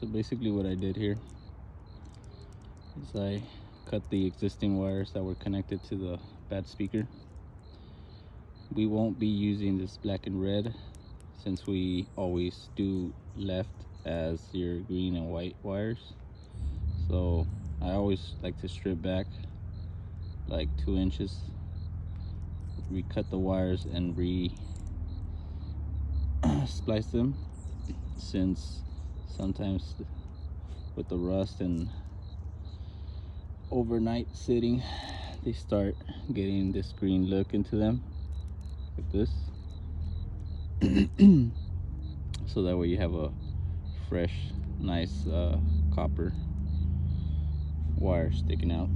So basically what I did here is I cut the existing wires that were connected to the bad speaker. We won't be using this black and red since we always do left as your green and white wires. So I always like to strip back like 2 inches, recut the wires and splice them, since sometimes with the rust and overnight sitting they start getting this green look into them like this. So that way you have a fresh, nice copper wire sticking out.